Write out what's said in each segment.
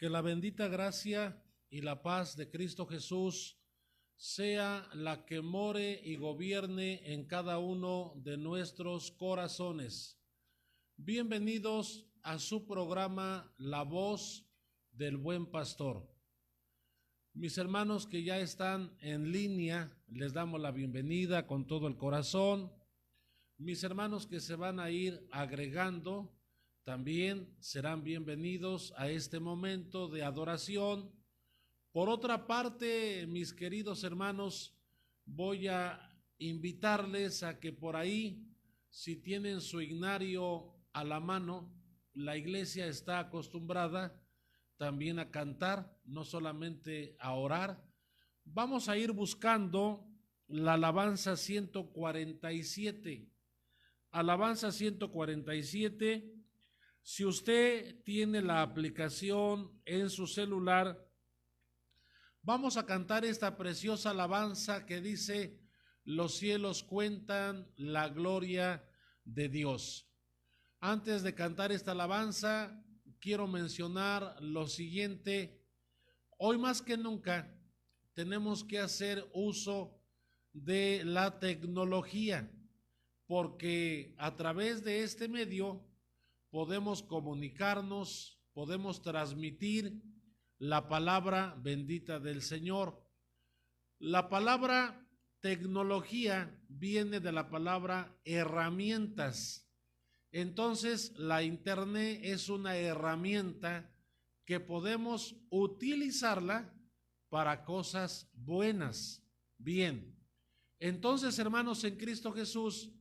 Que la bendita gracia y la paz de Cristo Jesús sea la que more y gobierne en cada uno de nuestros corazones. Bienvenidos a su programa La Voz del Buen Pastor. Mis hermanos que ya están en línea, les damos la bienvenida con todo el corazón. Mis hermanos que se van a ir agregando, también serán bienvenidos a este momento de adoración. Por otra parte, mis queridos hermanos, voy a invitarles a que por ahí, si tienen su ignario a la mano, la iglesia está acostumbrada también a cantar, no solamente a orar. Vamos a ir buscando la alabanza 147. Alabanza 147. Si usted tiene la aplicación en su celular, vamos a cantar esta preciosa alabanza que dice: los cielos cuentan la gloria de Dios. Antes de cantar esta alabanza, quiero mencionar lo siguiente. Hoy más que nunca tenemos que hacer uso de la tecnología, porque a través de este medio podemos comunicarnos, podemos transmitir la palabra bendita del Señor. La palabra tecnología viene de la palabra herramientas. Entonces, la internet es una herramienta que podemos utilizarla para cosas buenas. Bien, entonces, hermanos en Cristo Jesús,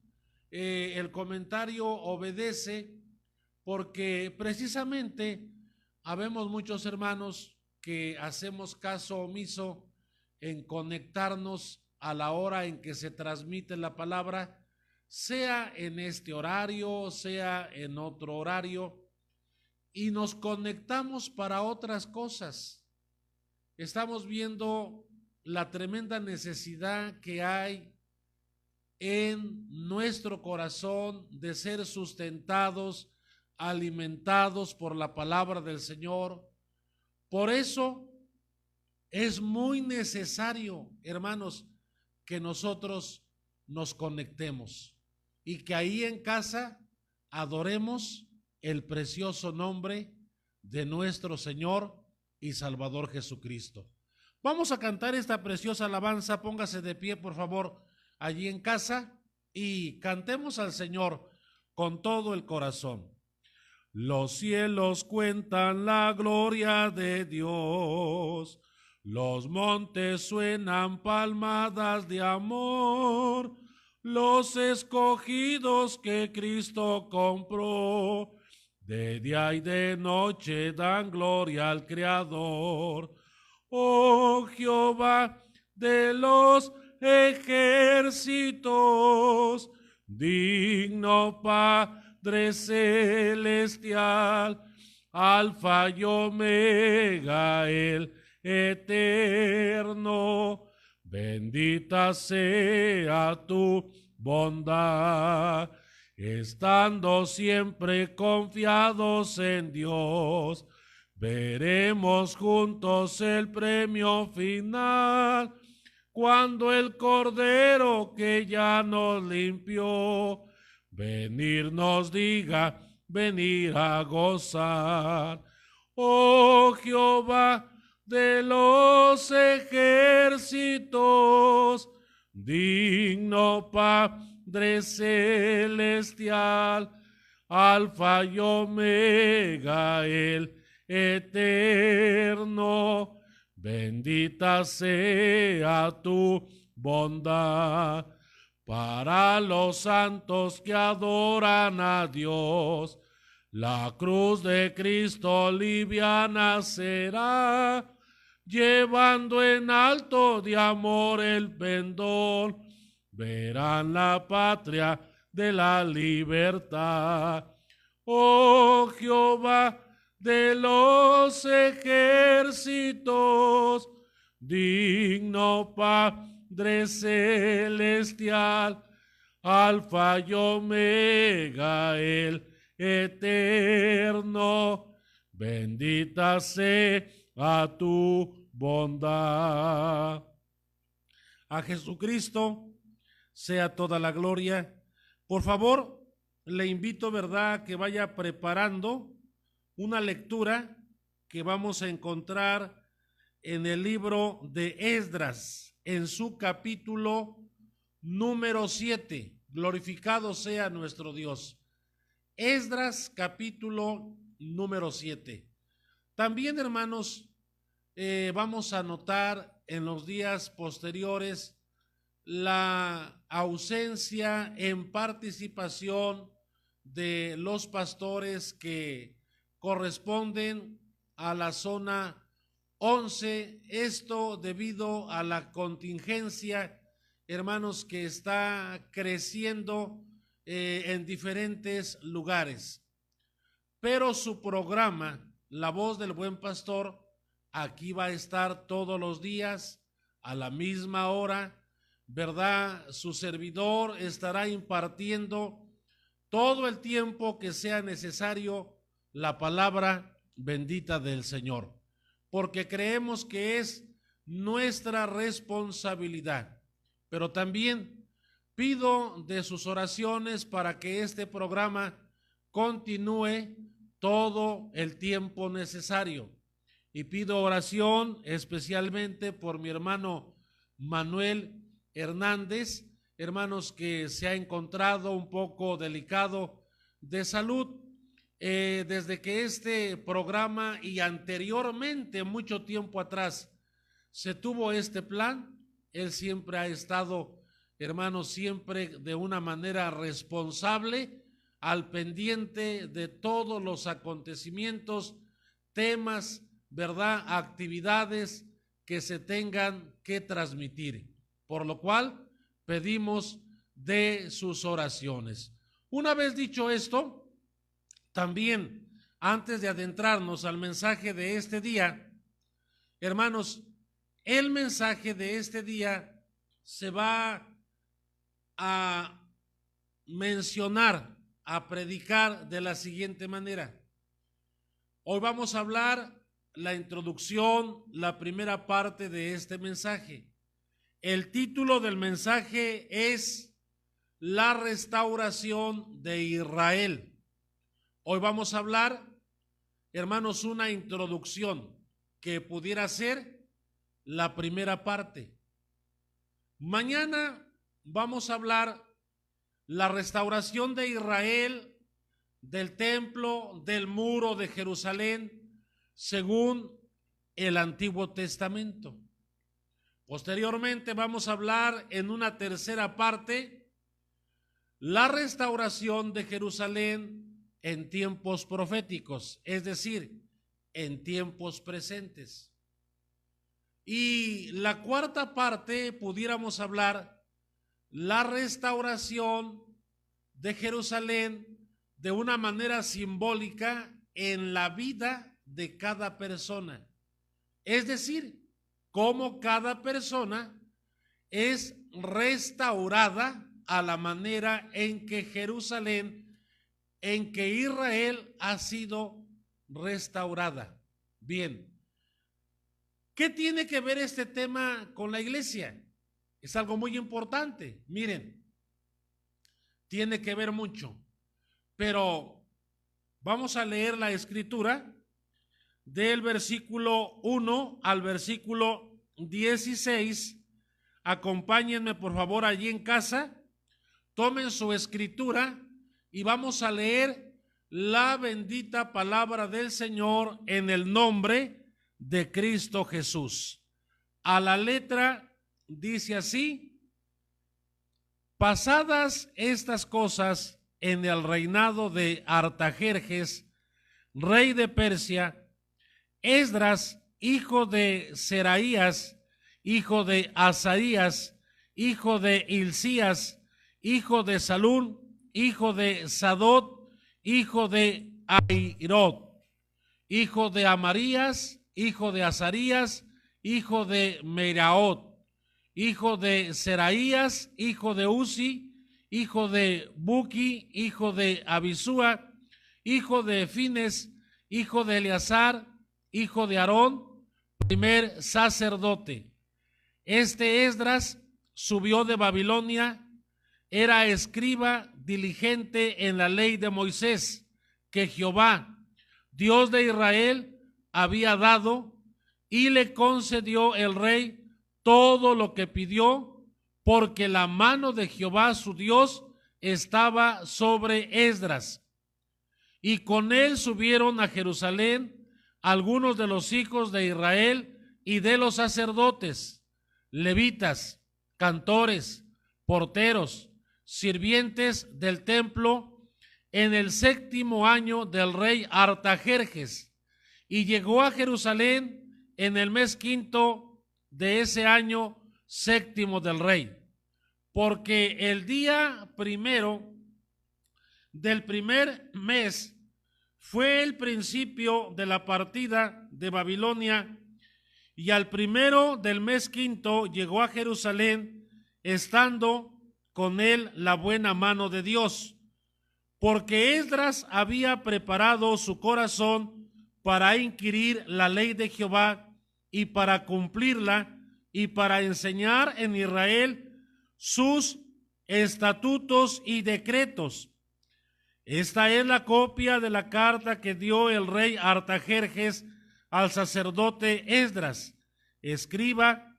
el comentario obedece porque precisamente habemos muchos hermanos que hacemos caso omiso en conectarnos a la hora en que se transmite la palabra, sea en este horario, sea en otro horario, y nos conectamos para otras cosas. Estamos viendo la tremenda necesidad que hay en nuestro corazón de ser sustentados, alimentados por la palabra del Señor. Por eso es muy necesario, hermanos, que nosotros nos conectemos y que ahí en casa adoremos el precioso nombre de nuestro Señor y Salvador Jesucristo. Vamos a cantar esta preciosa alabanza. Póngase de pie, por favor, allí en casa, y cantemos al Señor con todo el corazón. Los cielos cuentan la gloria de Dios, los montes suenan palmadas de amor, los escogidos que Cristo compró, de día y de noche dan gloria al Creador. Oh Jehová de los ejércitos, digno Padre celestial, Alfa y Omega, el eterno, bendita sea tu bondad, estando siempre confiados en Dios, veremos juntos el premio final, cuando el Cordero que ya nos limpió, venir nos diga, venir a gozar. Oh Jehová de los ejércitos, digno Padre celestial, Alfa y Omega, el eterno, bendita sea tu bondad. Para los santos que adoran a Dios, la cruz de Cristo liviana será, llevando en alto de amor el pendón, verán la patria de la libertad. Oh Jehová de los ejércitos, digno Padre celestial, Alfa y Omega, el eterno, bendita sea tu bondad. A Jesucristo sea toda la gloria. Por favor, le invito, ¿verdad?, que vaya preparando una lectura que vamos a encontrar en el libro de Esdras, en su capítulo número 7. Glorificado sea nuestro Dios. Esdras, capítulo número 7. También, hermanos, vamos a notar en los días posteriores la ausencia en participación de los pastores que corresponden a la zona 11, esto debido a la contingencia, hermanos, que está creciendo en diferentes lugares. Pero su programa, La Voz del Buen Pastor, aquí va a estar todos los días a la misma hora, ¿verdad? Su servidor estará impartiendo todo el tiempo que sea necesario la palabra bendita del Señor, porque creemos que es nuestra responsabilidad. Pero también pido de sus oraciones para que este programa continúe todo el tiempo necesario. Y pido oración especialmente por mi hermano Manuel Hernández, hermanos, que se ha encontrado un poco delicado de salud. Desde que este programa y anteriormente, mucho tiempo atrás, se tuvo este plan, él siempre ha estado, hermanos, siempre de una manera responsable, al pendiente de todos los acontecimientos, temas, ¿verdad?, actividades que se tengan que transmitir. Por lo cual pedimos de sus oraciones. Una vez dicho esto, también antes de adentrarnos al mensaje de este día, hermanos, el mensaje de este día se va a mencionar, a predicar de la siguiente manera. Hoy vamos a hablar la introducción, la primera parte de este mensaje. El título del mensaje es La restauración de Israel. Hoy vamos a hablar, hermanos, una introducción que pudiera ser la primera parte. Mañana vamos a hablar la restauración de Israel, del templo, del muro de Jerusalén, según el Antiguo Testamento. Posteriormente vamos a hablar en una tercera parte la restauración de Jerusalén en tiempos proféticos, es decir, en tiempos presentes. Y la cuarta parte pudiéramos hablar la restauración de Jerusalén de una manera simbólica en la vida de cada persona. Es decir, cómo cada persona es restaurada a la manera en que Jerusalén, en que Israel ha sido restaurada. Bien, ¿qué tiene que ver este tema con la iglesia? Es algo muy importante. Miren, tiene que ver mucho, pero vamos a leer la escritura del versículo 1 al versículo 16. Acompáñenme por favor allí en casa, tomen su escritura y vamos a leer la bendita palabra del Señor en el nombre de Cristo Jesús. A la letra dice así: pasadas estas cosas en el reinado de Artajerjes, rey de Persia, Esdras, hijo de Seraías, hijo de Asaías, hijo de Hilcías, hijo de Salún, hijo de Sadot, hijo de Ahirot, hijo de Amarías, hijo de Azarías, hijo de Meraot, hijo de Seraías, hijo de Uzi, hijo de Buki, hijo de Abisúa, hijo de Fines, hijo de Eleazar, hijo de Aarón, primer sacerdote. Este Esdras subió de Babilonia, era escriba diligente en la ley de Moisés, que Jehová, Dios de Israel, había dado, y le concedió el rey todo lo que pidió, porque la mano de Jehová su Dios estaba sobre Esdras. Y con él subieron a Jerusalén algunos de los hijos de Israel y de los sacerdotes, levitas, cantores, porteros, sirvientes del templo, en el 7º año del rey Artajerjes, y llegó a Jerusalén en el mes 5 de ese año 7 del rey, porque el día 1 del primer mes fue el principio de la partida de Babilonia, y al 1 del mes 5 llegó a Jerusalén, estando con él la buena mano de Dios, porque Esdras había preparado su corazón para inquirir la ley de Jehová y para cumplirla, y para enseñar en Israel sus estatutos y decretos. Esta es la copia de la carta que dio el rey Artajerjes al sacerdote Esdras, escriba,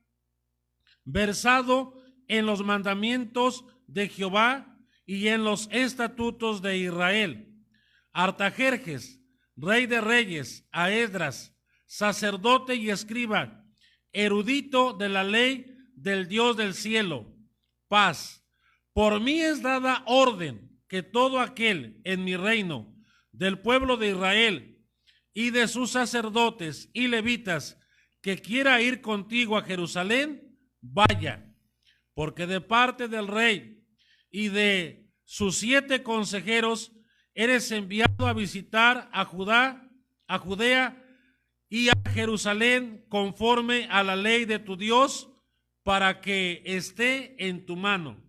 versado en los mandamientos de Jehová y en los estatutos de Israel. Artajerjes, rey de reyes, a Esdras, sacerdote y escriba, erudito de la ley del Dios del cielo, paz. Por mí es dada orden que todo aquel en mi reino, del pueblo de Israel y de sus sacerdotes y levitas, que quiera ir contigo a Jerusalén, vaya, porque de parte del rey y de sus 7 consejeros, eres enviado a visitar a Judea y a Jerusalén conforme a la ley de tu Dios, para que esté en tu mano,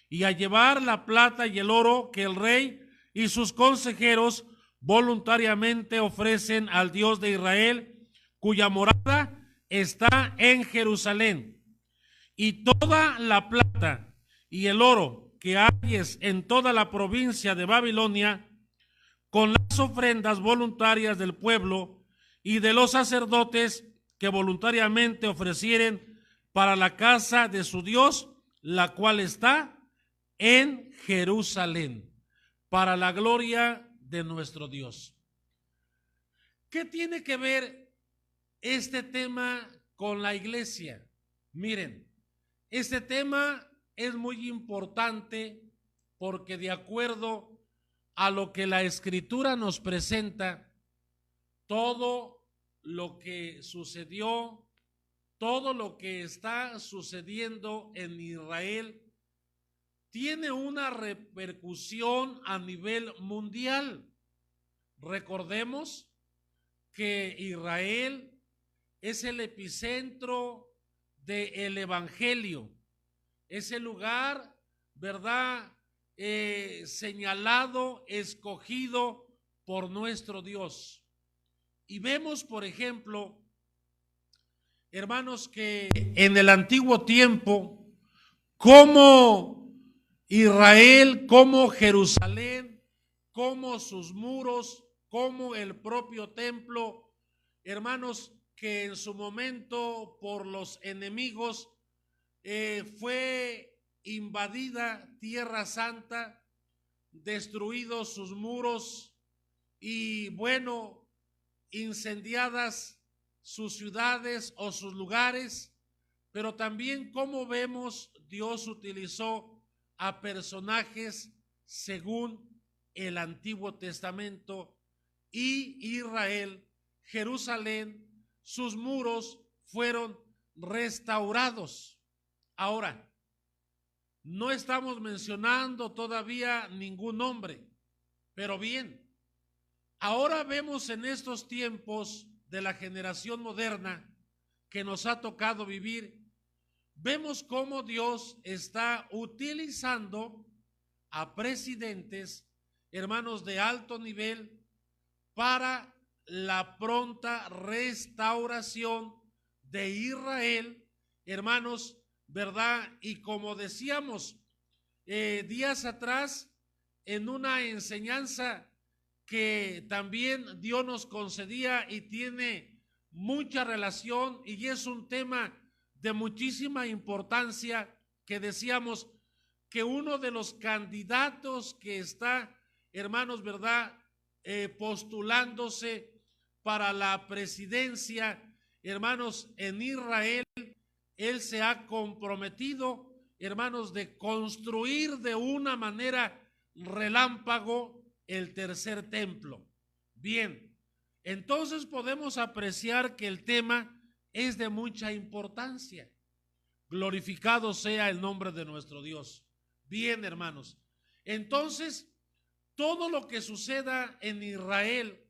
y a llevar la plata y el oro que el rey y sus consejeros voluntariamente ofrecen al Dios de Israel, cuya morada está en Jerusalén. Y toda la plata y el oro que hayes en toda la provincia de Babilonia, con las ofrendas voluntarias del pueblo y de los sacerdotes que voluntariamente ofrecieren para la casa de su Dios, la cual está en Jerusalén, para la gloria de nuestro Dios. ¿Qué tiene que ver este tema con la iglesia? Miren, este tema es muy importante porque de acuerdo a lo que la Escritura nos presenta, todo lo que sucedió, todo lo que está sucediendo en Israel, tiene una repercusión a nivel mundial. Recordemos que Israel es el epicentro del Evangelio, es el lugar, ¿verdad?, señalado, escogido por nuestro Dios. Y vemos, por ejemplo, hermanos, que en el antiguo tiempo, como Israel, como Jerusalén, como sus muros, como el propio templo, hermanos, que en su momento por los enemigos fue invadida Tierra Santa, destruidos sus muros y bueno, incendiadas sus ciudades o sus lugares, pero también como vemos Dios utilizó a personajes según el Antiguo Testamento y Israel, Jerusalén, sus muros fueron restaurados. Ahora, no estamos mencionando todavía ningún nombre, pero bien, ahora vemos en estos tiempos de la generación moderna que nos ha tocado vivir, vemos cómo Dios está utilizando a presidentes, hermanos de alto nivel, para la pronta restauración de Israel, hermanos, ¿verdad? Y como decíamos días atrás, en una enseñanza que también Dios nos concedía y tiene mucha relación y es un tema de muchísima importancia, que decíamos que uno de los candidatos que está, hermanos, ¿verdad?, postulándose para la presidencia, hermanos, en Israel, él se ha comprometido, hermanos, de construir de una manera relámpago el tercer templo. Bien, entonces podemos apreciar que el tema es de mucha importancia. Glorificado sea el nombre de nuestro Dios. Bien, hermanos, entonces todo lo que suceda en Israel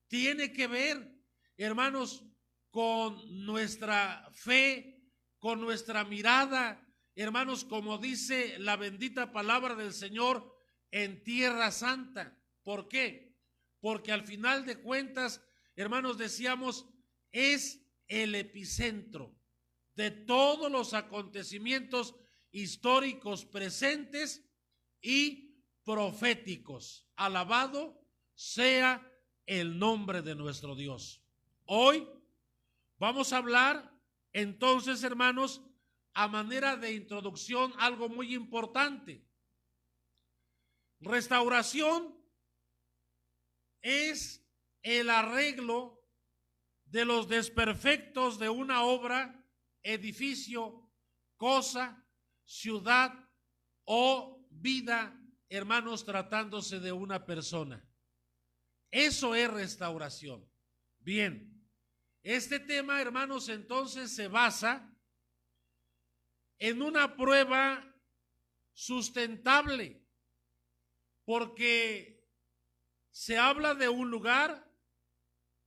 tiene que ver, hermanos, con nuestra fe, con nuestra mirada, hermanos, como dice la bendita palabra del Señor, en Tierra Santa. ¿Por qué? Porque al final de cuentas, hermanos, decíamos, es el epicentro de todos los acontecimientos históricos presentes y proféticos. Alabado sea el nombre de nuestro Dios. Hoy vamos a hablar entonces, hermanos, a manera de introducción, algo muy importante. Restauración es el arreglo de los desperfectos de una obra, edificio, cosa, ciudad o vida, hermanos, tratándose de una persona. Eso es restauración. Bien, este tema, hermanos, entonces se basa en una prueba sustentable, porque se habla de un lugar,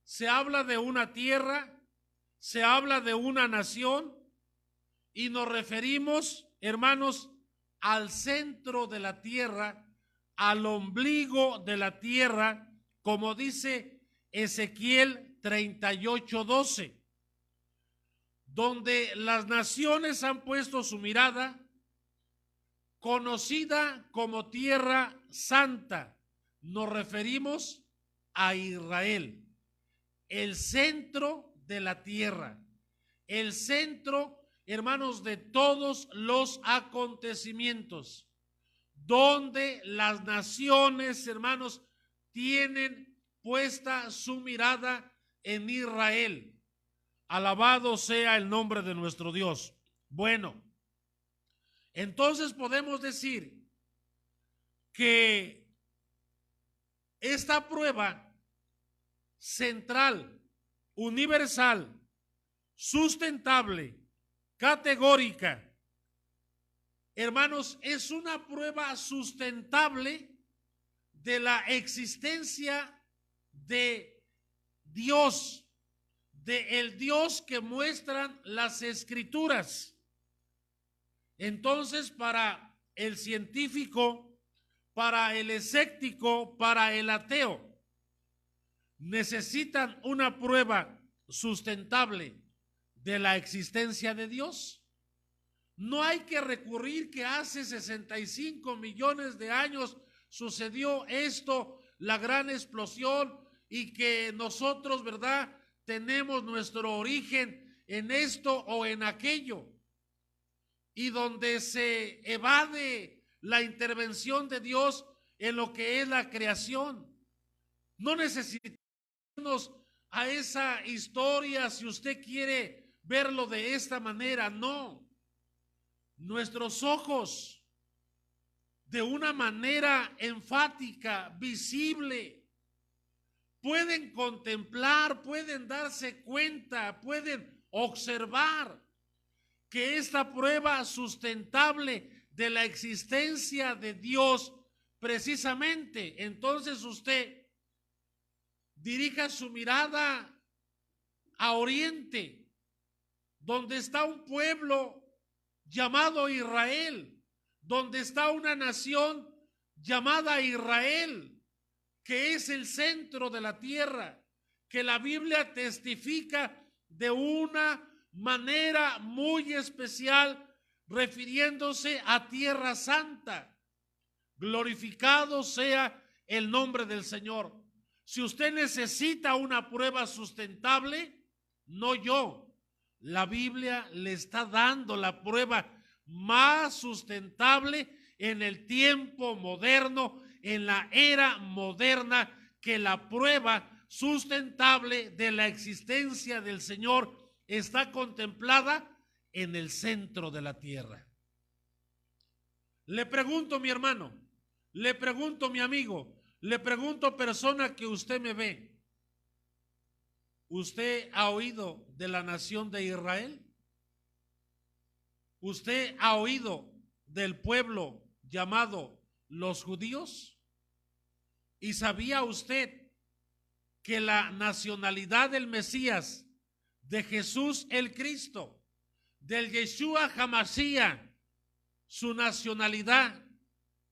se habla de una tierra, se habla de una nación y nos referimos, hermanos, al centro de la tierra, al ombligo de la tierra, como dice Ezequiel 38:12, donde las naciones han puesto su mirada, conocida como Tierra Santa. Nos referimos a Israel, el centro de la tierra, el centro, hermanos, de todos los acontecimientos, donde las naciones, hermanos, tienen puesta su mirada en Israel. Alabado sea el nombre de nuestro Dios. Bueno, entonces podemos decir que esta prueba central, universal, sustentable, categórica, hermanos, es una prueba sustentable de la existencia de Dios, de el Dios que muestran las Escrituras. Entonces, para el científico, para el escéptico, para el ateo, necesitan una prueba sustentable de la existencia de Dios. No hay que recurrir que hace 65 millones de años sucedió esto, la gran explosión, y que nosotros, ¿verdad?, tenemos nuestro origen en esto o en aquello, y donde se evade la intervención de Dios en lo que es la creación. No necesitamos a esa historia si usted quiere verlo de esta manera, no. Nuestros ojos, de una manera enfática, visible, pueden contemplar, pueden darse cuenta, pueden observar que esta prueba sustentable de la existencia de Dios, precisamente, entonces usted dirija su mirada a Oriente, donde está un pueblo llamado Israel, donde está una nación llamada Israel, que es el centro de la tierra, que la Biblia testifica de una manera muy especial, refiriéndose a Tierra Santa. Glorificado sea el nombre del Señor. Si usted necesita una prueba sustentable, no yo, la Biblia le está dando la prueba más sustentable en el tiempo moderno, en la era moderna, que la prueba sustentable de la existencia del Señor está contemplada en el centro de la tierra. Le pregunto, mi hermano, le pregunto, mi amigo, le pregunto, persona que usted me ve, ¿usted ha oído de la nación de Israel? ¿Usted ha oído del pueblo llamado los judíos? ¿Y sabía usted que la nacionalidad del Mesías, de Jesús el Cristo, del Yeshua Hamashiach, su nacionalidad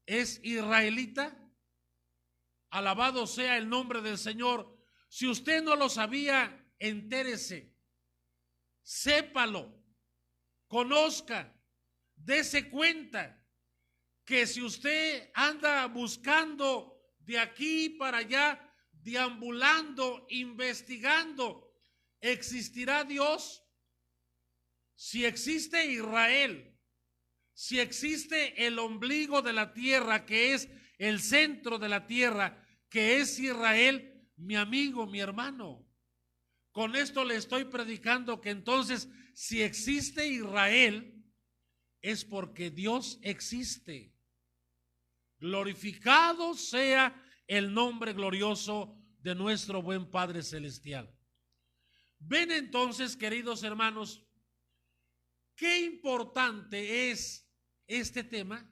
es israelita? Alabado sea el nombre del Señor. Si usted no lo sabía, entérese, sépalo, conozca, dése cuenta que si usted anda buscando de aquí para allá, deambulando, investigando, ¿existirá Dios? Si existe Israel, si existe el ombligo de la tierra, que es el centro de la tierra, que es Israel, mi amigo, mi hermano, con esto le estoy predicando que entonces, si existe Israel, es porque Dios existe. Glorificado sea el nombre glorioso de nuestro buen Padre Celestial. Ven entonces, queridos hermanos, qué importante es este tema,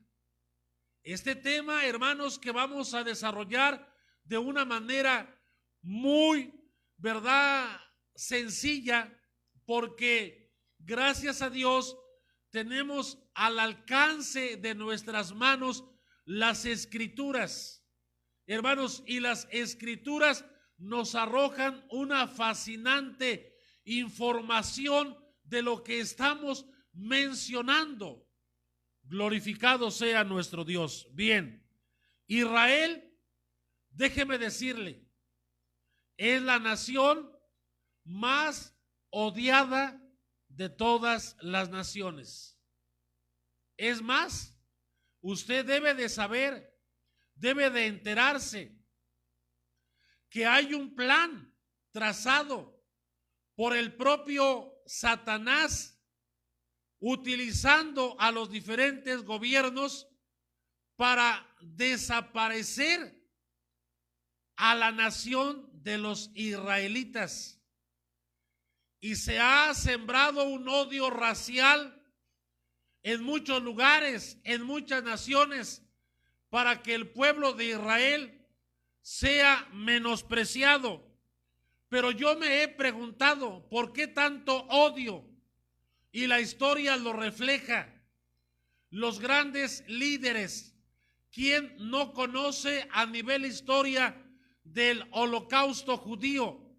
Este tema, hermanos, que vamos a desarrollar de una manera muy, ¿verdad?, sencilla, porque gracias a Dios tenemos al alcance de nuestras manos las escrituras, hermanos, y las escrituras nos arrojan una fascinante información de lo que estamos mencionando. Glorificado sea nuestro Dios. Bien, Israel, déjeme decirle, es la nación más odiada de todas las naciones. Es más, usted debe de saber, debe de enterarse que hay un plan trazado por el propio Satanás, utilizando a los diferentes gobiernos para desaparecer a la nación de los israelitas. Y se ha sembrado un odio racial en muchos lugares, en muchas naciones, para que el pueblo de Israel sea menospreciado. Pero yo me he preguntado, ¿por qué tanto odio? Y la historia lo refleja. Los grandes líderes, ¿quién no conoce a nivel historia del Holocausto judío?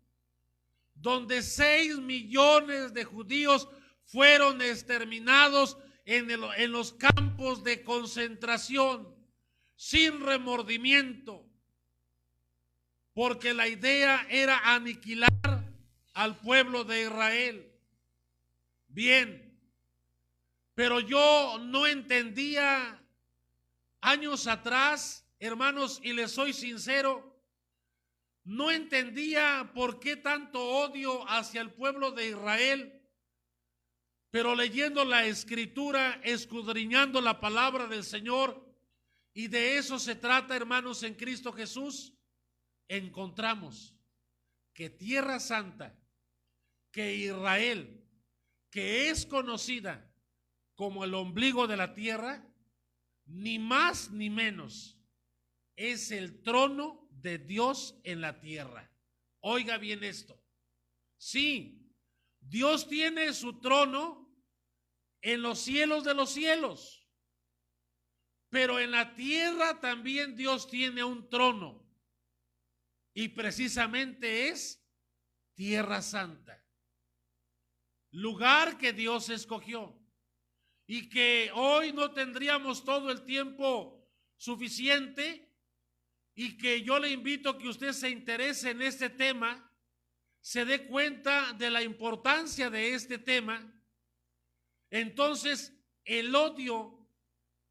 Donde 6 millones de judíos fueron exterminados en los campos de concentración, sin remordimiento, porque la idea era aniquilar al pueblo de Israel. Bien, pero yo no entendía años atrás, hermanos, y les soy sincero, no entendía por qué tanto odio hacia el pueblo de Israel, pero leyendo la escritura, escudriñando la palabra del Señor, y de eso se trata, hermanos, en Cristo Jesús, encontramos que Tierra Santa, que Israel, que es conocida como el ombligo de la tierra, ni más ni menos, es el trono de Dios en la tierra. Oiga bien esto. Sí, Dios tiene su trono en los cielos de los cielos, pero en la tierra también Dios tiene un trono, y precisamente es Tierra Santa, lugar que Dios escogió, y que hoy no tendríamos todo el tiempo suficiente, y que yo le invito a que usted se interese en este tema, se dé cuenta de la importancia de este tema. Entonces, el odio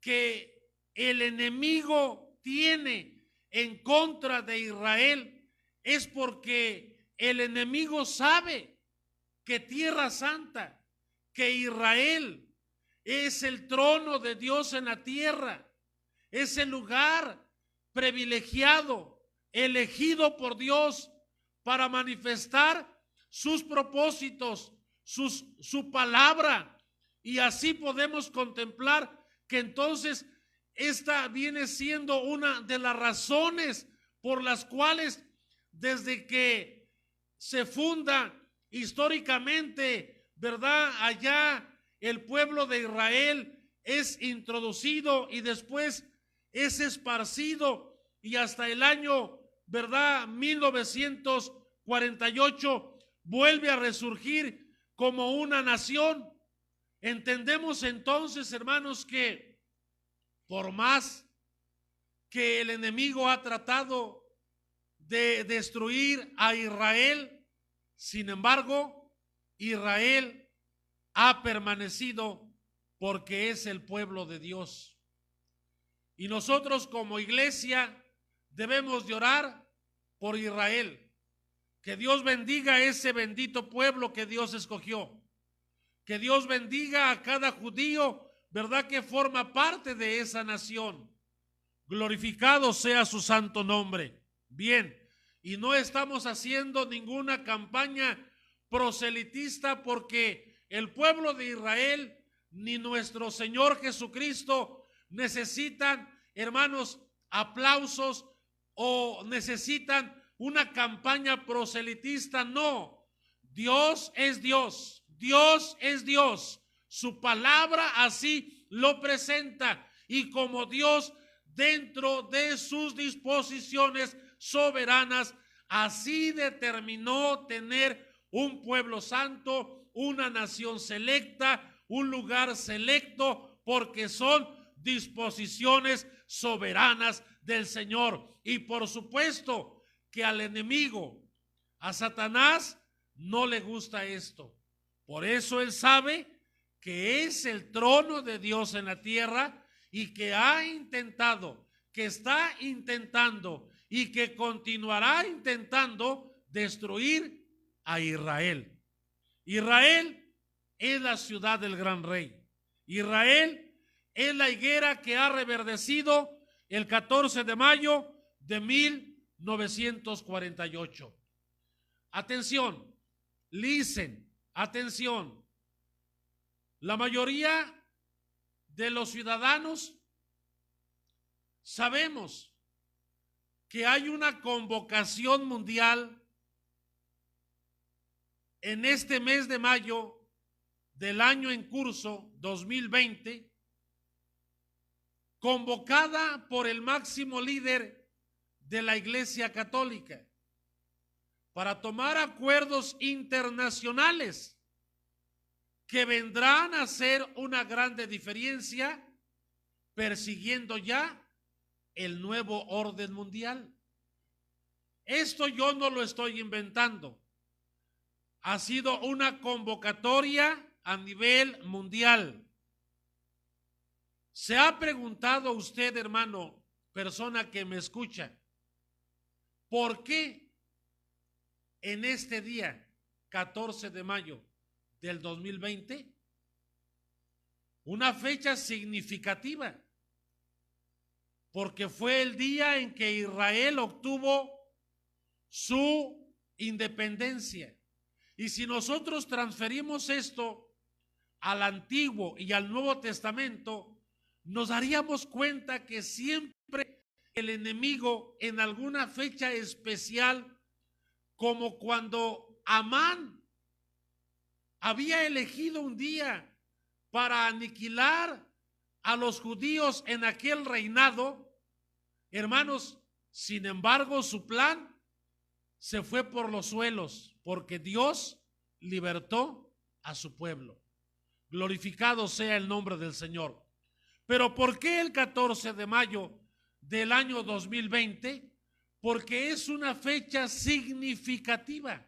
que el enemigo tiene en contra de Israel es porque el enemigo sabe que Tierra Santa, que Israel es el trono de Dios en la tierra, es el lugar privilegiado, elegido por Dios para manifestar sus propósitos, su palabra, y así podemos contemplar que entonces esta viene siendo una de las razones por las cuales desde que se funda históricamente, ¿verdad?, allá el pueblo de Israel es introducido y después es esparcido, y hasta el año, ¿verdad?, 1948 vuelve a resurgir como una nación. Entendemos entonces, hermanos, que por más que el enemigo ha tratado de destruir a Israel, sin embargo, Israel ha permanecido porque es el pueblo de Dios. Y nosotros como iglesia debemos de orar por Israel, que Dios bendiga a ese bendito pueblo que Dios escogió, que Dios bendiga a cada judío, ¿verdad?, que forma parte de esa nación. Glorificado sea su santo nombre. Bien, y no estamos haciendo ninguna campaña proselitista, porque el pueblo de Israel ni nuestro Señor Jesucristo necesitan hermanos, aplausos o necesitan una campaña proselitista. No, Dios es Dios, Dios es Dios. Su palabra así lo presenta, y como Dios, dentro de sus disposiciones soberanas, así determinó tener un pueblo santo, una nación selecta, un lugar selecto, porque son disposiciones soberanas del Señor. Y por supuesto que al enemigo, a Satanás, no le gusta esto. Por eso él sabe que es el trono de Dios en la tierra, y que ha intentado, que está intentando y que continuará intentando destruir a Israel. Israel es la ciudad del gran rey. Israel es la higuera que ha reverdecido el 14 de mayo de 1948. Atención, listen, atención. La mayoría de los ciudadanos sabemos que hay una convocación mundial en este mes de mayo del año en curso 2020, convocada por el máximo líder de la Iglesia Católica para tomar acuerdos internacionales que vendrán a hacer una grande diferencia, persiguiendo ya el nuevo orden mundial. Esto yo no lo estoy inventando. Ha sido una convocatoria a nivel mundial. ¿Se ha preguntado usted, hermano, persona que me escucha, por qué en este día, 14 de mayo del 2020, una fecha significativa? Porque fue el día en que Israel obtuvo su independencia. Y si nosotros transferimos esto al Antiguo y al Nuevo Testamento, nos daríamos cuenta que siempre el enemigo, en alguna fecha especial, como cuando Amán había elegido un día para aniquilar a los judíos en aquel reinado, hermanos, sin embargo, su plan se fue por los suelos, porque Dios libertó a su pueblo. Glorificado sea el nombre del Señor. Pero ¿por qué el 14 de mayo del año 2020? Porque es una fecha significativa.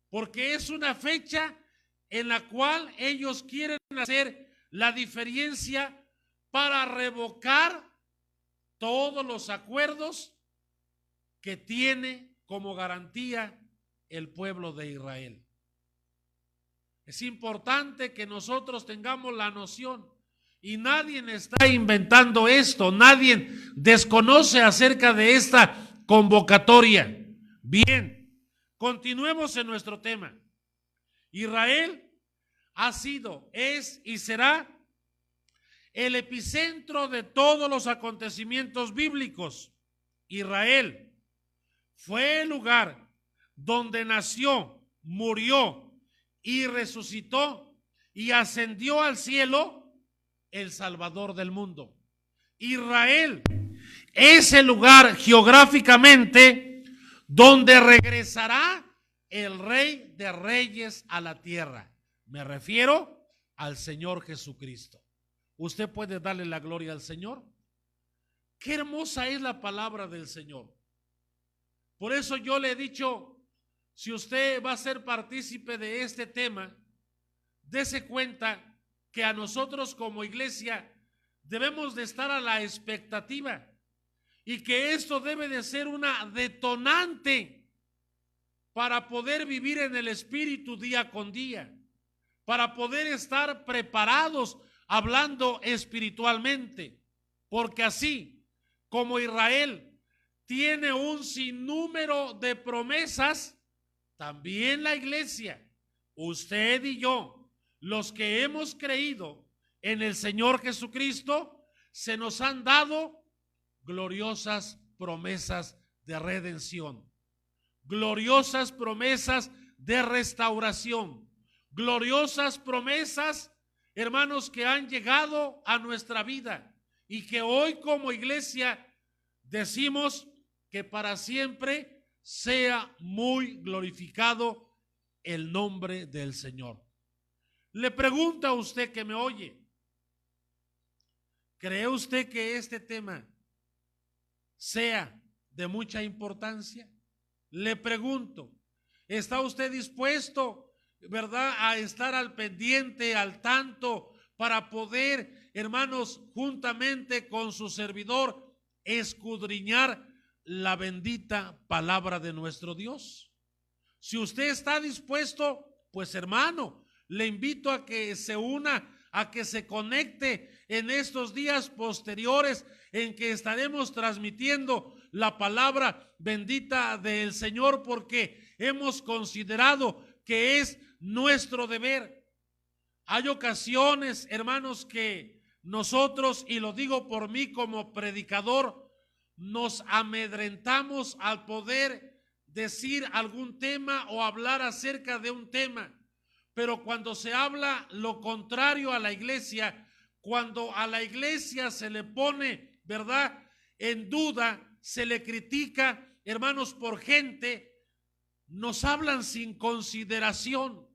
Porque es una fecha en la cual ellos quieren hacer la diferencia para revocar todos los acuerdos que tiene como garantía el pueblo de Israel. Es importante que nosotros tengamos la noción, y nadie está inventando esto, nadie desconoce acerca de esta convocatoria. Bien, continuemos en nuestro tema. Israel ha sido, es y será el epicentro de todos los acontecimientos bíblicos. Israel fue el lugar donde nació, murió y resucitó y ascendió al cielo el Salvador del mundo. Israel es el lugar geográficamente donde regresará el Rey de Reyes a la tierra. Me refiero al Señor Jesucristo. ¿Usted puede darle la gloria al Señor? Qué hermosa es la palabra del Señor. Por eso yo le he dicho, si usted va a ser partícipe de este tema, dése cuenta que a nosotros como iglesia debemos de estar a la expectativa, y que esto debe de ser una detonante para poder vivir en el Espíritu día con día, para poder estar preparados hablando espiritualmente, porque así como Israel tiene un sinnúmero de promesas, también la iglesia, usted y yo, los que hemos creído en el Señor Jesucristo, se nos han dado gloriosas promesas de redención, gloriosas promesas de restauración, gloriosas promesas, hermanos, que han llegado a nuestra vida y que hoy como iglesia decimos que para siempre sea muy glorificado el nombre del Señor. Le pregunto a usted que me oye, ¿cree usted que este tema sea de mucha importancia? Le pregunto, ¿está usted dispuesto, verdad, a estar al pendiente, al tanto, para poder, hermanos, juntamente con su servidor, escudriñar la bendita palabra de nuestro Dios? Si usted está dispuesto, pues hermano, le invito a que se una, a que se conecte en estos días posteriores en que estaremos transmitiendo la palabra bendita del Señor, porque hemos considerado que es nuestro deber. Hay ocasiones, hermanos, que nosotros, y lo digo por mí como predicador, nos amedrentamos al poder decir algún tema o hablar acerca de un tema. Pero cuando se habla lo contrario a la iglesia, cuando a la iglesia se le pone, ¿verdad?, en duda, se le critica, hermanos, por gente, nos hablan sin consideración,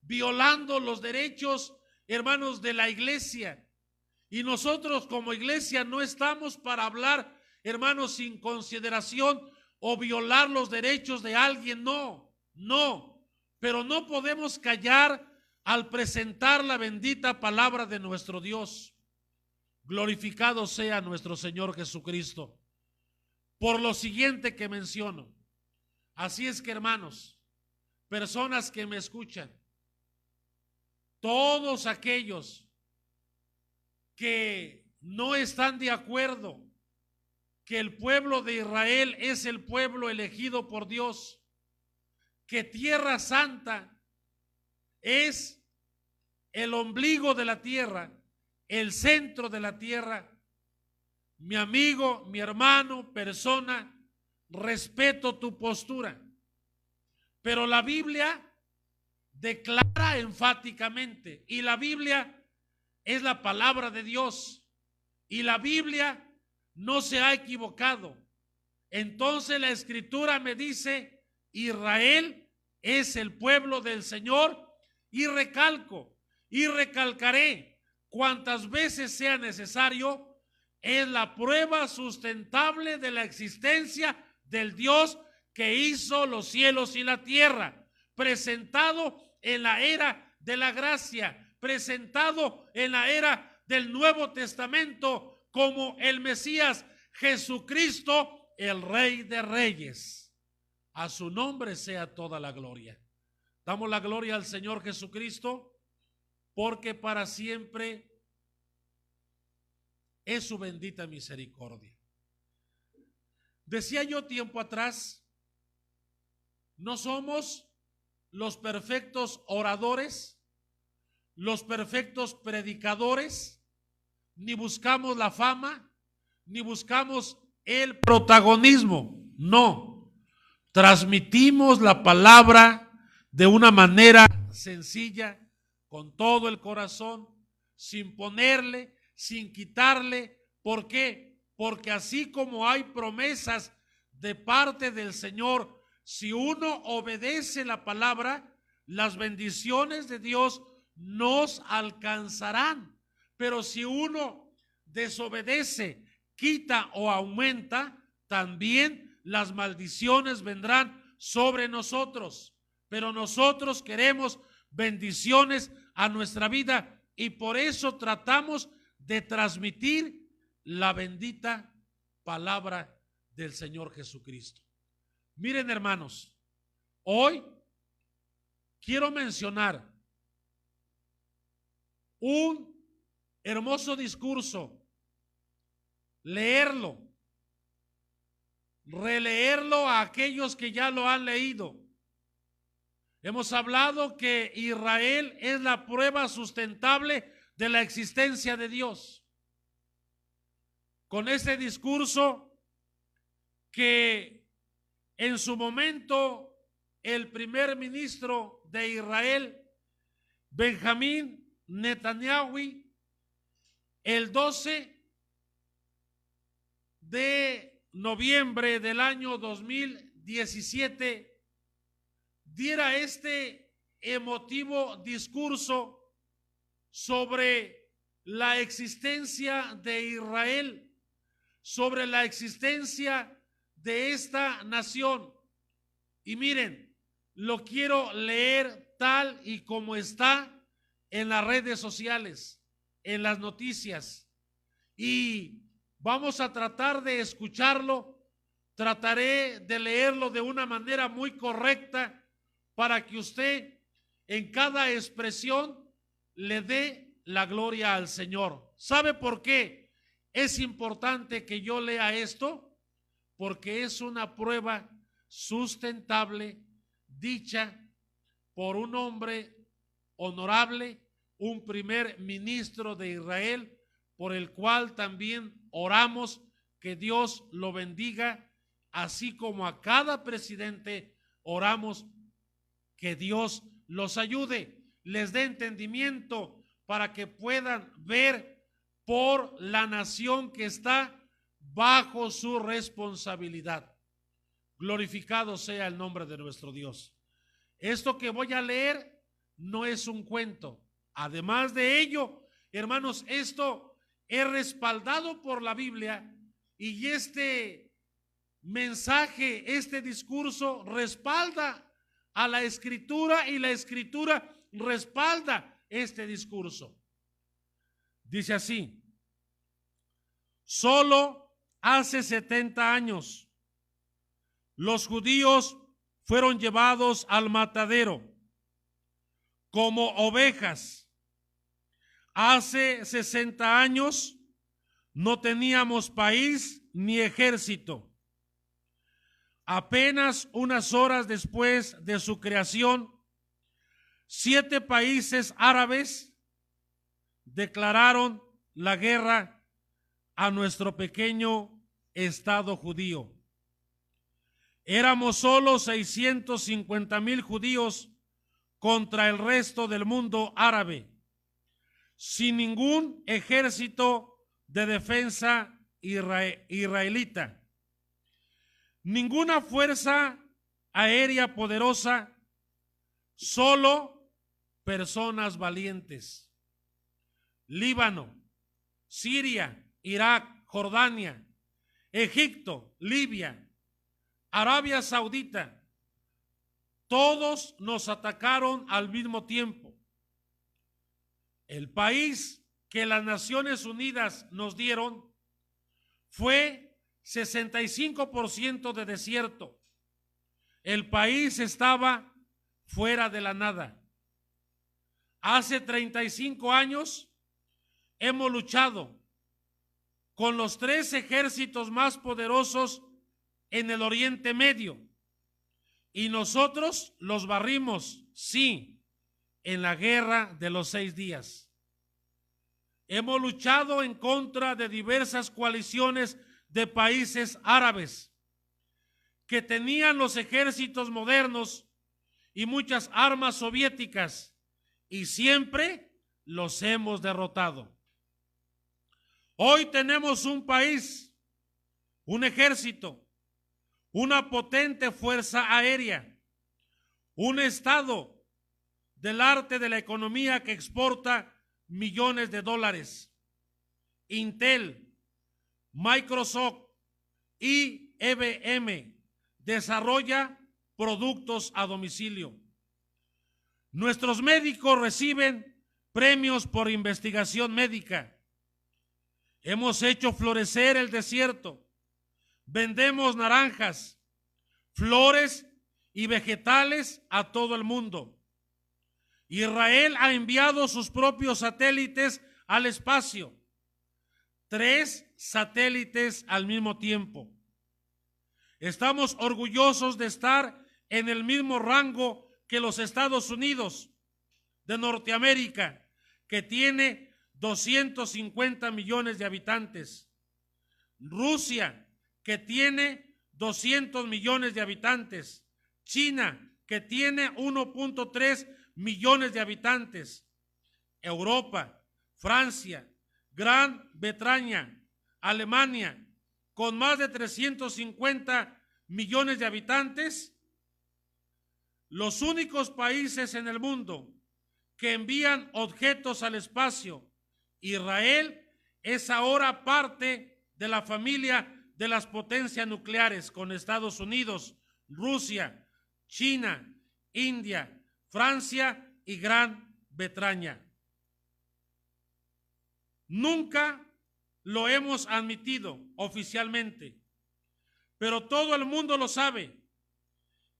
violando los derechos, hermanos, de la iglesia. Y nosotros como iglesia no estamos para hablar, hermanos, sin consideración o violar los derechos de alguien, no. Pero no podemos callar al presentar la bendita palabra de nuestro Dios. Glorificado sea nuestro Señor Jesucristo. Por lo siguiente que menciono. Así es que, hermanos, personas que me escuchan, todos aquellos que no están de acuerdo que el pueblo de Israel es el pueblo elegido por Dios, que Tierra Santa es el ombligo de la tierra, el centro de la tierra, mi amigo, mi hermano, persona, respeto tu postura, pero la Biblia declara enfáticamente, y la Biblia es la palabra de Dios, y la Biblia no se ha equivocado. Entonces la Escritura me dice, Israel es el pueblo del Señor, y recalco y recalcaré cuantas veces sea necesario, es la prueba sustentable de la existencia del Dios que hizo los cielos y la tierra, presentado en la era de la gracia, presentado en la era del Nuevo Testamento como el Mesías, Jesucristo, el Rey de Reyes. A su nombre sea toda la gloria. Damos la gloria al Señor Jesucristo, porque para siempre es su bendita misericordia. Decía yo tiempo atrás, no somos los perfectos oradores, los perfectos predicadores, ni buscamos la fama, ni buscamos el protagonismo. No, transmitimos la palabra de una manera sencilla, con todo el corazón, sin ponerle, sin quitarle. ¿Por qué? Porque así como hay promesas de parte del Señor, si uno obedece la palabra, las bendiciones de Dios nos alcanzarán. Pero si uno desobedece, quita o aumenta, también las maldiciones vendrán sobre nosotros. Pero nosotros queremos bendiciones a nuestra vida y por eso tratamos de transmitir la bendita palabra del Señor Jesucristo. Miren, hermanos, hoy quiero mencionar un hermoso discurso, leerlo, releerlo a aquellos que ya lo han leído. Hemos hablado que Israel es la prueba sustentable de la existencia de Dios. con este discurso que en su momento el primer ministro de Israel, Benjamín Netanyahu, el 12 de noviembre del año 2017, diera este emotivo discurso sobre la existencia de Israel, sobre la existencia de esta nación. Y miren, lo quiero leer tal y como está en las redes sociales, en las noticias, y vamos a tratar de escucharlo. Trataré de leerlo de una manera muy correcta para que usted en cada expresión le dé la gloria al Señor. ¿Sabe por qué es importante que yo lea esto? Porque es una prueba sustentable dicha por un hombre honorable, un primer ministro de Israel, por el cual también oramos que Dios lo bendiga, así como a cada presidente oramos que Dios los ayude, les dé entendimiento para que puedan ver por la nación que está bajo su responsabilidad. Glorificado sea el nombre de nuestro Dios. Esto que voy a leer no es un cuento. Además de ello, hermanos, esto es respaldado por la Biblia, y este mensaje, este discurso respalda a la Escritura, y la Escritura respalda este discurso. Dice así: solo hace 70 años los judíos fueron llevados al matadero como ovejas. Hace 60 años no teníamos país ni ejército. Apenas unas horas después de su creación, 7 países árabes declararon la guerra a nuestro pequeño estado judío. Éramos solo 650,000 judíos contra el resto del mundo árabe, sin ningún ejército de defensa israelita, ninguna fuerza aérea poderosa, solo personas valientes. Líbano, Siria, Irak, Jordania, Egipto, Libia, Arabia Saudita, todos nos atacaron al mismo tiempo. El país que las Naciones Unidas nos dieron fue 65% de desierto. El país estaba fuera de la nada. Hace 35 años hemos luchado con los 3 ejércitos más poderosos en el Oriente Medio, y nosotros los barrimos, sí, en la guerra de los 6 días. Hemos luchado en contra de diversas coaliciones de países árabes que tenían los ejércitos modernos y muchas armas soviéticas, y siempre los hemos derrotado. Hoy tenemos un país, un ejército, una potente fuerza aérea, un estado del arte de la economía que exporta millones de dólares. Intel, Microsoft y IBM desarrolla productos a domicilio. Nuestros médicos reciben premios por investigación médica. Hemos hecho florecer el desierto. Vendemos naranjas, flores y vegetales a todo el mundo. Israel ha enviado sus propios satélites al espacio, 3 satélites al mismo tiempo. Estamos orgullosos de estar en el mismo rango que los Estados Unidos de Norteamérica, que tiene 250 millones de habitantes. Rusia, que tiene 200 millones de habitantes, China, que tiene 1.3 millones de habitantes, Europa, Francia, Gran Bretaña, Alemania, con más de 350 millones de habitantes, los únicos países en el mundo que envían objetos al espacio. Israel es ahora parte de la familia de las potencias nucleares con Estados Unidos, Rusia, China, India, Francia y Gran Bretaña. Nunca lo hemos admitido oficialmente, pero todo el mundo lo sabe.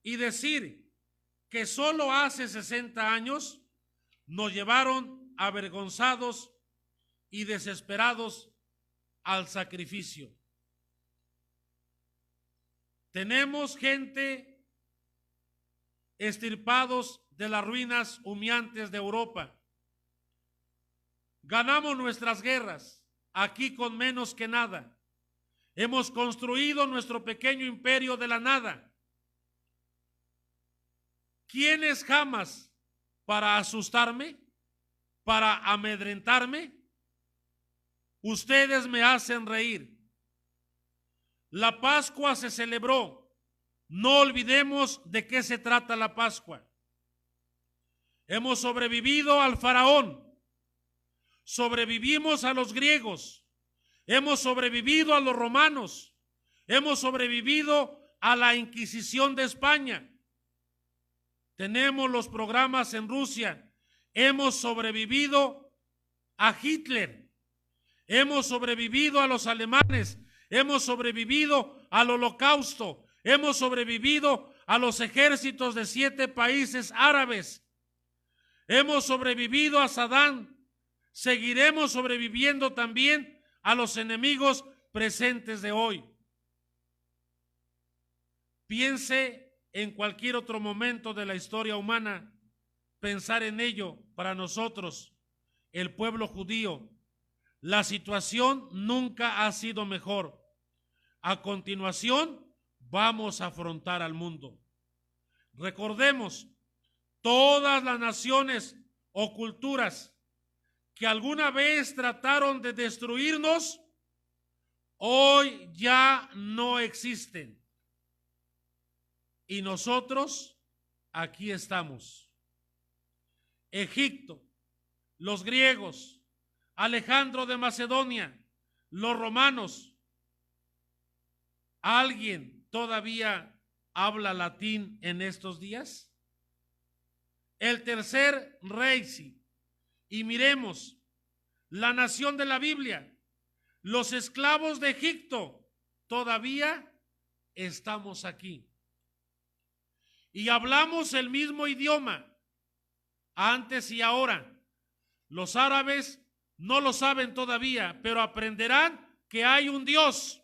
Y decir que solo hace 60 años nos llevaron avergonzados y desesperados al sacrificio. Tenemos gente extirpados de las ruinas humeantes de Europa. Ganamos nuestras guerras aquí con menos que nada. Hemos construido nuestro pequeño imperio de la nada. ¿Quiénes jamás para asustarme, para amedrentarme? Ustedes me hacen reír. La Pascua se celebró. No olvidemos de qué se trata la Pascua. Hemos sobrevivido al faraón. Sobrevivimos a los griegos. Hemos sobrevivido a los romanos. Hemos sobrevivido a la Inquisición de España. Tenemos los programas en Rusia. Hemos sobrevivido a Hitler. Hemos sobrevivido a los alemanes. Hemos sobrevivido al Holocausto. Hemos sobrevivido a los ejércitos de 7 países árabes. Hemos sobrevivido a Saddam. Seguiremos sobreviviendo también a los enemigos presentes de hoy. Piense en cualquier otro momento de la historia humana, pensar en ello para nosotros, el pueblo judío. La situación nunca ha sido mejor. A continuación, vamos a afrontar al mundo. Recordemos, todas las naciones o culturas que alguna vez trataron de destruirnos, hoy ya no existen. Y nosotros aquí estamos. Egipto, los griegos, Alejandro de Macedonia, los romanos. ¿Alguien todavía habla latín en estos días? El tercer rey. Y miremos, la nación de la Biblia, los esclavos de Egipto, todavía estamos aquí. Y hablamos el mismo idioma, antes y ahora. Los árabes no lo saben todavía, pero aprenderán que hay un Dios.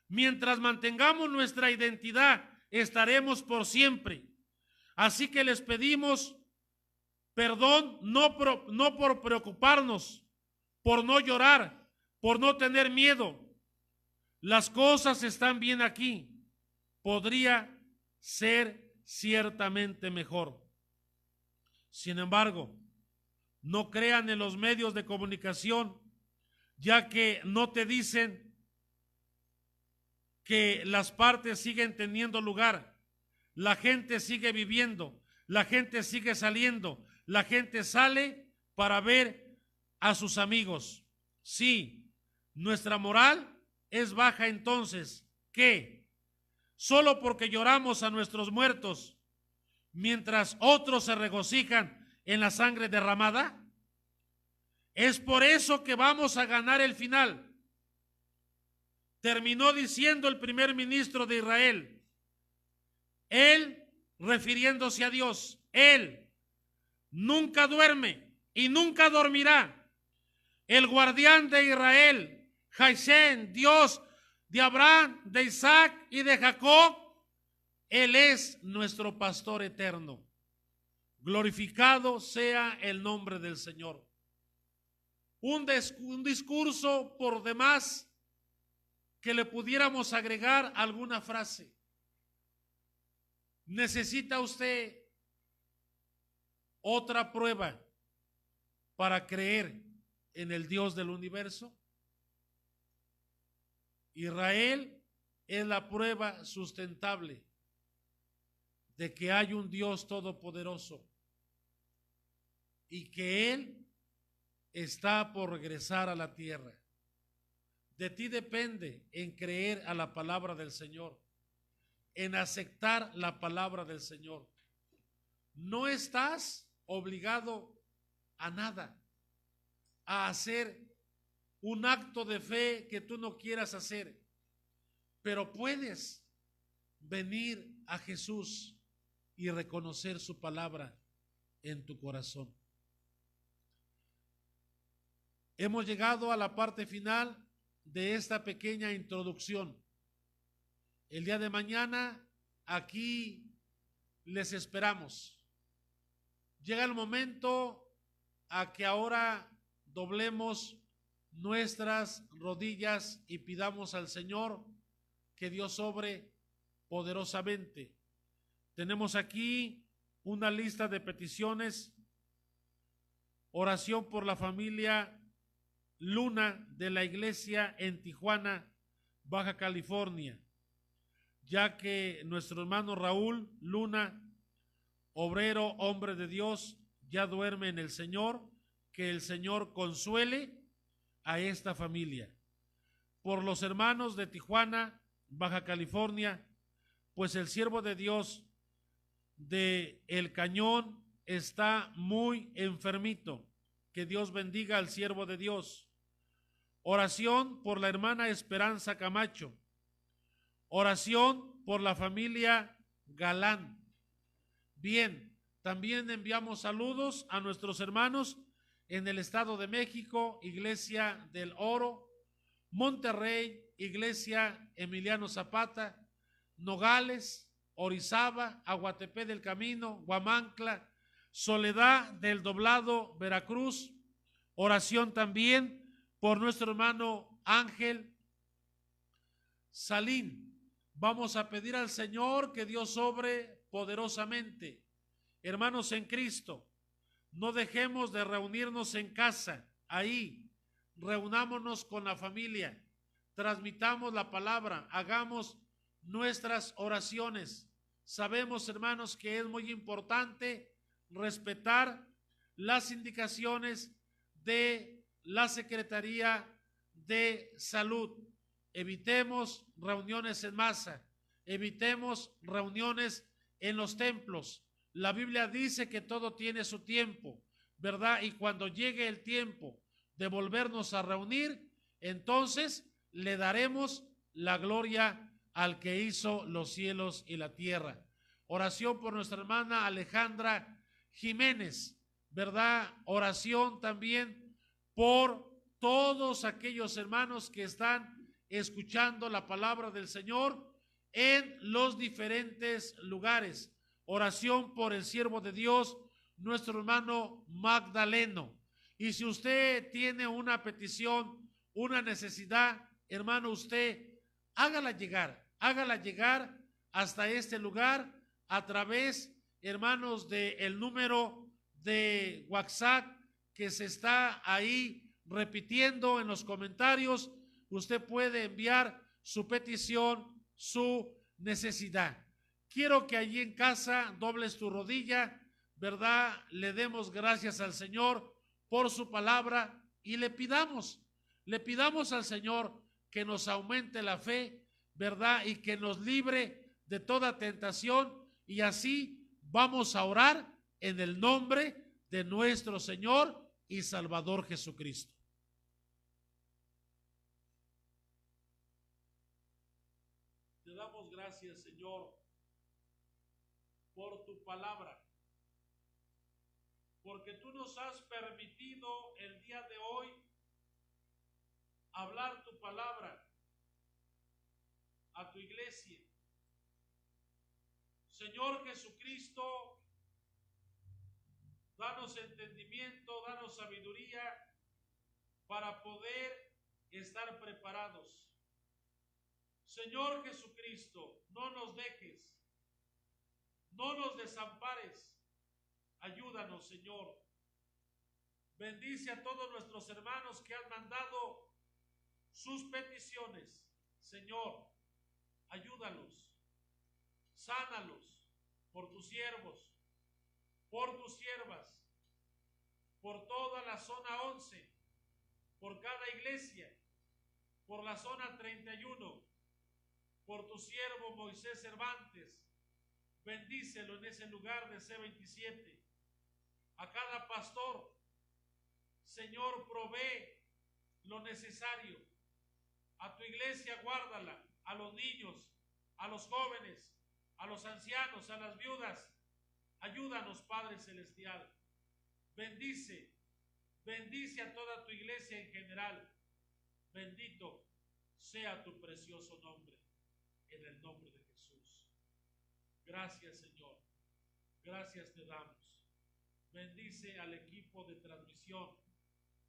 Mientras mantengamos nuestra identidad, estaremos por siempre. Así que les pedimos perdón, no por preocuparnos, por no llorar, por no tener miedo. Las cosas están bien aquí. Podría ser ciertamente mejor. Sin embargo, no crean en los medios de comunicación, ya que no te dicen que las partes siguen teniendo lugar. La gente sigue viviendo, la gente sigue saliendo, la gente sale para ver a sus amigos. Sí, nuestra moral es baja entonces. ¿Qué? Solo porque lloramos a nuestros muertos, mientras otros se regocijan en la sangre derramada. Es por eso que vamos a ganar el final. Terminó diciendo el primer ministro de Israel. Él, refiriéndose a Dios, Él nunca duerme y nunca dormirá. El guardián de Israel, Hashem, Dios de Abraham, de Isaac y de Jacob, Él es nuestro pastor eterno. Glorificado sea el nombre del Señor. Un discurso por demás que le pudiéramos agregar alguna frase. ¿Necesita usted otra prueba para creer en el Dios del universo? Israel es la prueba sustentable de que hay un Dios todopoderoso y que Él está por regresar a la tierra. De ti depende en creer a la palabra del Señor, en aceptar la palabra del Señor. No estás obligado a nada, a hacer un acto de fe que tú no quieras hacer, pero puedes venir a Jesús y reconocer su palabra en tu corazón. Hemos llegado a la parte final de esta pequeña introducción. El día de mañana aquí les esperamos. Llega el momento a que ahora doblemos nuestras rodillas y pidamos al Señor que Dios obre poderosamente. Tenemos aquí una lista de peticiones. Oración por la familia Luna de la iglesia en Tijuana, Baja California, ya que nuestro hermano Raúl Luna, obrero, hombre de Dios, ya duerme en el Señor. Que el Señor consuele a esta familia. Por los hermanos de Tijuana, Baja California, pues el siervo de Dios de El Cañón está muy enfermito. Que Dios bendiga al siervo de Dios. Oración por la hermana Esperanza Camacho. Oración por la familia Galán. Bien, también enviamos saludos a nuestros hermanos en el Estado de México, Iglesia del Oro, Monterrey, Iglesia Emiliano Zapata, Nogales, Orizaba, Aguatepec del Camino, Huamancla, Soledad del Doblado, Veracruz. Oración también por nuestro hermano Ángel Salín. Vamos a pedir al Señor que Dios obre poderosamente. Hermanos en Cristo, no dejemos de reunirnos en casa, ahí, reunámonos con la familia, transmitamos la palabra, hagamos nuestras oraciones. Sabemos, hermanos, que es muy importante respetar las indicaciones de la Secretaría de Salud. Evitemos reuniones en masa, evitemos reuniones en los templos. La Biblia dice que todo tiene su tiempo, ¿verdad? Y cuando llegue el tiempo de volvernos a reunir, entonces le daremos la gloria al que hizo los cielos y la tierra. Oración por nuestra hermana Alejandra Jiménez, ¿verdad? Oración también por todos aquellos hermanos que están escuchando la palabra del Señor en los diferentes lugares. Oración por el siervo de Dios, nuestro hermano Magdaleno. Y si usted tiene una petición, una necesidad, hermano, usted hágala llegar hasta este lugar a través, hermanos, del número de WhatsApp que se está ahí repitiendo en los comentarios. Usted puede enviar su petición, su necesidad. Quiero que allí en casa dobles tu rodilla, ¿verdad? Le demos gracias al Señor por su palabra y le pidamos al Señor que nos aumente la fe, ¿verdad? Y que nos libre de toda tentación, y así vamos a orar en el nombre de nuestro Señor y Salvador Jesucristo. Te damos gracias, Señor, por tu palabra, porque tú nos has permitido el día de hoy hablar tu palabra a tu iglesia. Señor Jesucristo, danos entendimiento, danos sabiduría para poder estar preparados. Señor Jesucristo, no nos dejes, no nos desampares. Ayúdanos, Señor. Bendice a todos nuestros hermanos que han mandado sus peticiones. Señor, ayúdalos, sánalos por tus siervos, por tus siervas, por toda la zona 11, por cada iglesia, por la zona 31, por tu siervo Moisés Cervantes. Bendícelo en ese lugar de C27. A cada pastor, Señor, provee lo necesario. A tu iglesia guárdala, a los niños, a los jóvenes, a los ancianos, a las viudas. Ayúdanos, Padre Celestial. Bendice a toda tu iglesia en general. Bendito sea tu precioso nombre, en el nombre de Jesús. Gracias, Señor. Gracias te damos. Bendice al equipo de transmisión,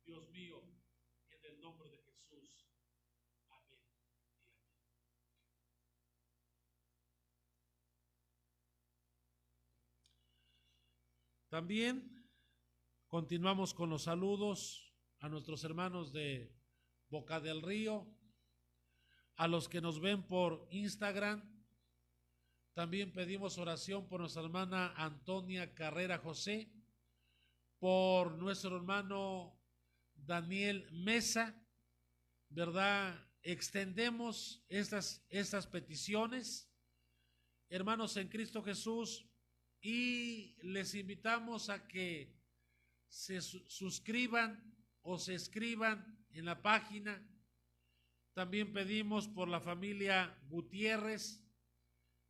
Dios mío, en el nombre de Jesús. Amén y amén. También continuamos con los saludos a nuestros hermanos de Boca del Río, a los que nos ven por Instagram. También pedimos oración por nuestra hermana Antonia Carrera José, por nuestro hermano Daniel Mesa, ¿verdad? Extendemos estas peticiones, hermanos en Cristo Jesús, y les invitamos a que se suscriban o se escriban en la página. También pedimos por la familia Gutiérrez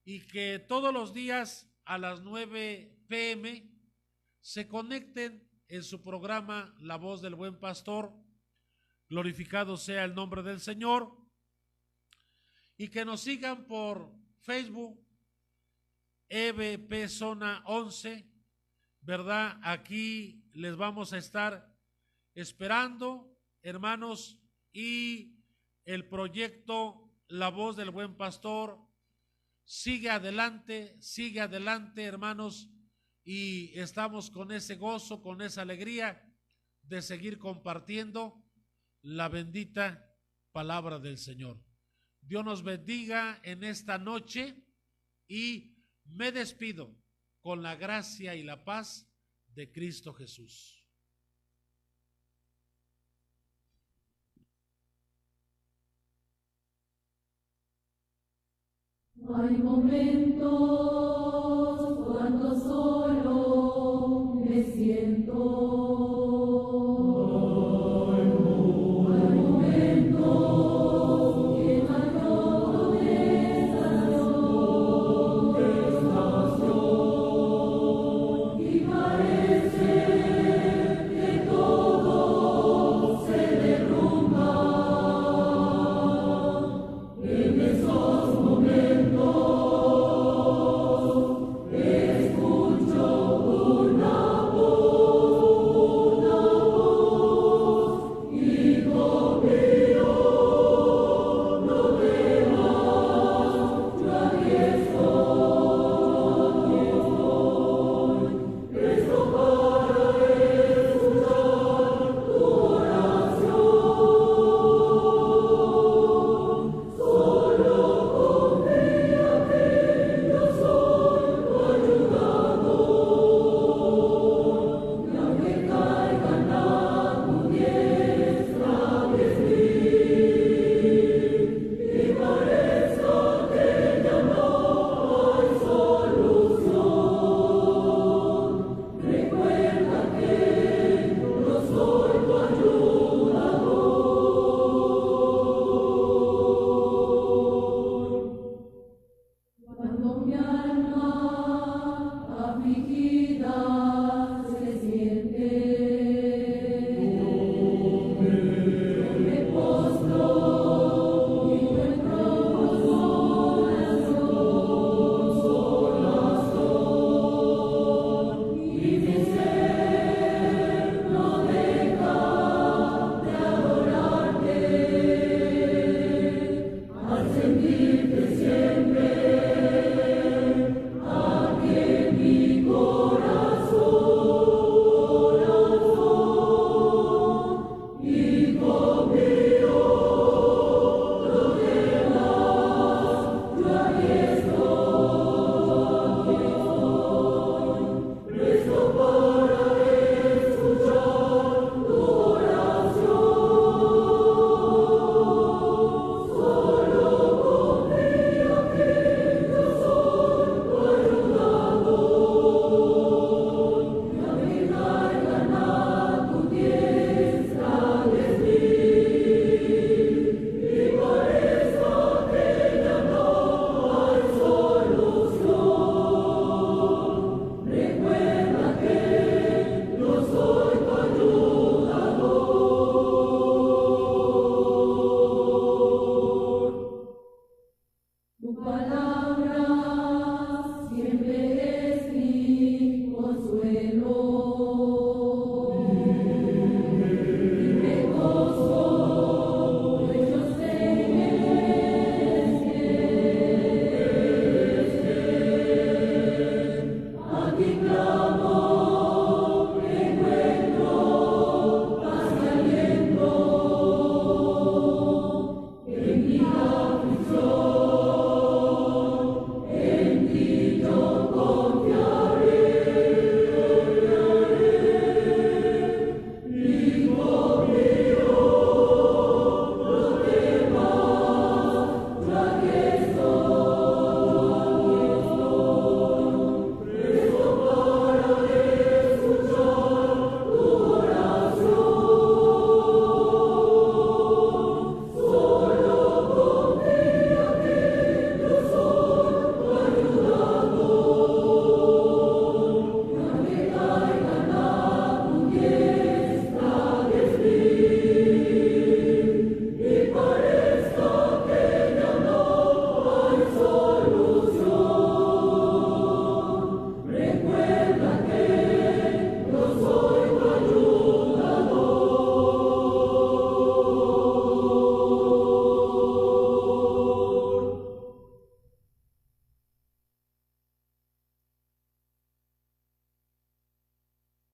y que todos los días a las 9 p.m. se conecten en su programa La Voz del Buen Pastor. Glorificado sea el nombre del Señor. Y que nos sigan por Facebook, EBP Zona 11, ¿verdad? Aquí les vamos a estar esperando, hermanos, y el proyecto La Voz del Buen Pastor sigue adelante, hermanos, y estamos con ese gozo, con esa alegría de seguir compartiendo la bendita palabra del Señor. Dios nos bendiga en esta noche y me despido con la gracia y la paz de Cristo Jesús. Hay momentos cuando solo me siento